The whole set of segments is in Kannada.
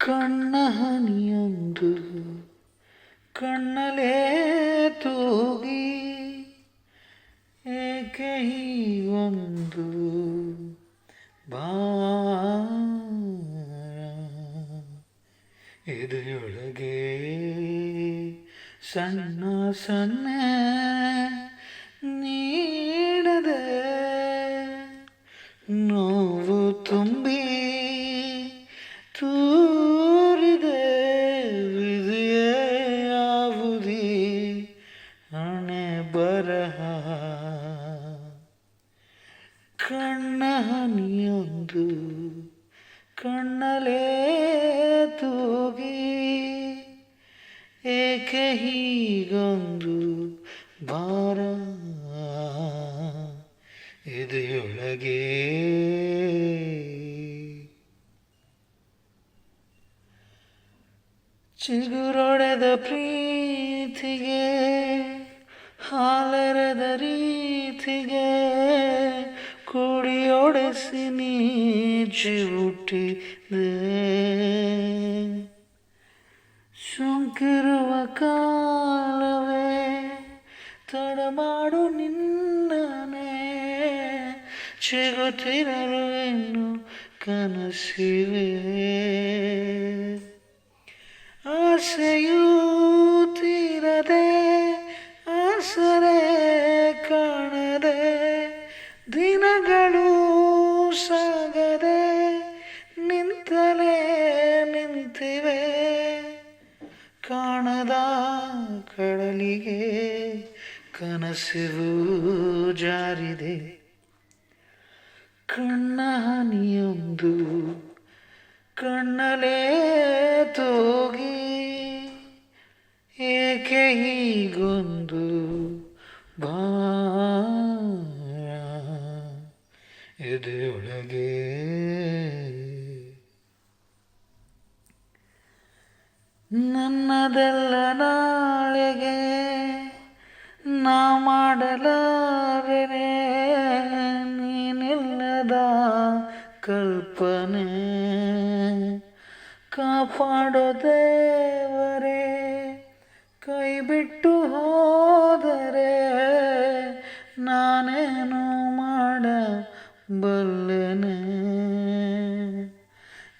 ಕಣ್ಣ ಹನಿಯೊಂದು ಕಣ್ಣಲೇ ತೂಗಿ ಏಕೆ ಹೀಗೊಂದು ಭಾರ ಎದೆಯೊಳಗೆ ಸಣ್ಣ ಸಣ್ಣ ನೀಡದೆ ನೋವು ತುಂಬಿ ತೂರಿದೆ ವಿಧಿಯೇ ಯಾವುದಿ ಹಣೆ ಬರಹ ಕಣ್ಣ ಹನಿಯೊಂದು ಕಣ್ಣಲೇ ತೂಗಿ ಏಕೆ ಹೀಗೊಂದು ಭಾರ ಎದೆಯೊಳಗೆ ಚಿಗುರೊಡೆದ ಪ್ರೀತಿಗೆ ಹಾಲರದ ರೀತಿಗೆ ಕುಡಿಯೊಡೆಸಿ ನೀ ಚಿವುಟಿದೆ ಸೋಂಕಿರುವ ಕಾಲವೇ ತಡಮಾಡು ನಿನ್ನನೆ ಚಿಗುತ್ತಿರಲು ಇನ್ನು ಕನಸಿವೆ ಆಸೆಯೂ ತೀರದೆ ಆಸರೆ ಕಾಣದೆ ದಿನಗಳು ಸಾಗದೆ ನಿಂತಲೇ ನಿಂತಿವೆ ಕಾಣದ ಕಡಲಿಗೆ ಕನಸಿಗೂ ಜಾರಿದೆ ಕಣ್ಣ ಹನಿಯೊಂದು ಕಣ್ಣಲೇ ತೂಗಿ ಏಕೆ ಹೀಗೊಂದು ಭಾರ ಎದೆಯೊಳಗೆ ನನ್ನದೆಲ್ಲ ನಾಳೆಗೆ ನಾ ಮಾಡಲಾರೆನೆ ನೀನಿಲ್ಲದ ಕಲ್ಪನೆ ಕಾಪಾಡೋ ದೇವರೇ ಕೈ ಬಿಟ್ಟು ಹೋದರೆ ನಾನೇನು ಮಾಡಬಲ್ಲೆನೆ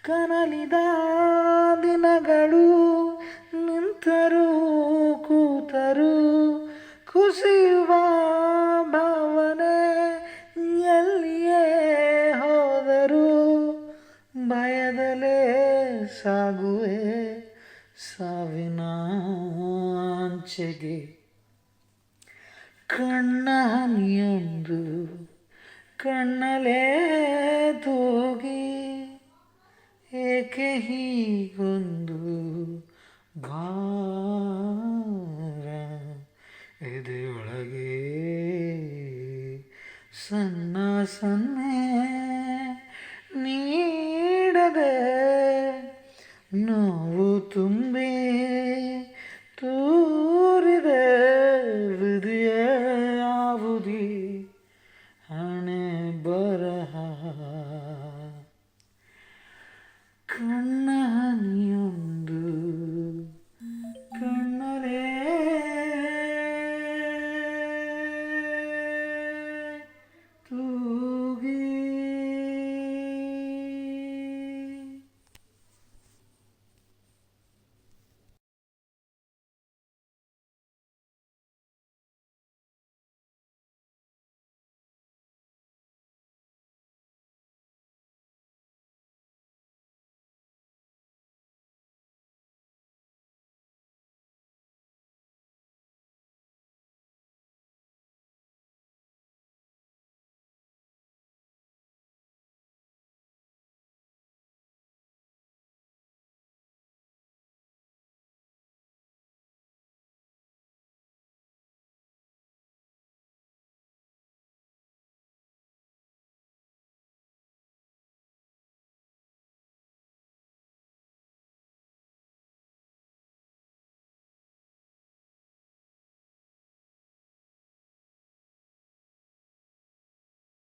ಕನಲಿದ ದಿನಗಳು ನಿಂತರೂ ಕೂತರೂ ಕುಸಿಯುವ ಭಾವನೆ ಎಲ್ಲಿಯೇ ಹೋದರೂ ಭಯದಲೇ ಸಾಗುವೆ ಸಾವಿನ ಅಂಚೆಗೆ ಕಣ್ಣ ಹನಿಯೊಂದು ಕಣ್ಣಲೇ ತೂಗಿ ಏಕೆ ಹೀಗೊಂದು ಭಾರ ಎದೆಯೊಳಗೆ ಸಣ್ಣ ಸನ್ನೆ ನೀಡದೆ ನೋವು ತುಂಬ